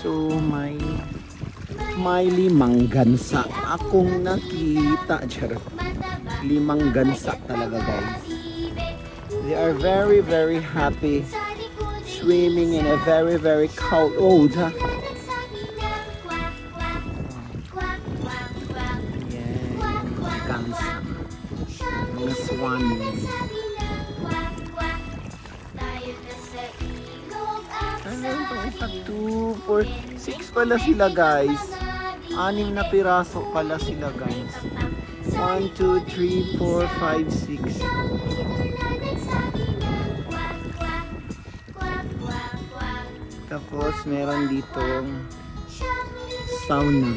So may limang gansa akong nakita. Charot. Limang gansa talaga guys. They are very very happy swimming in a very very cold ocean. Yeah, gansa. Mga swan. 2, 4, 6 pala sila guys. 6 na piraso pala sila guys. 1, 2, 3, 4, 5, 6. Tapos meron ditong sauna.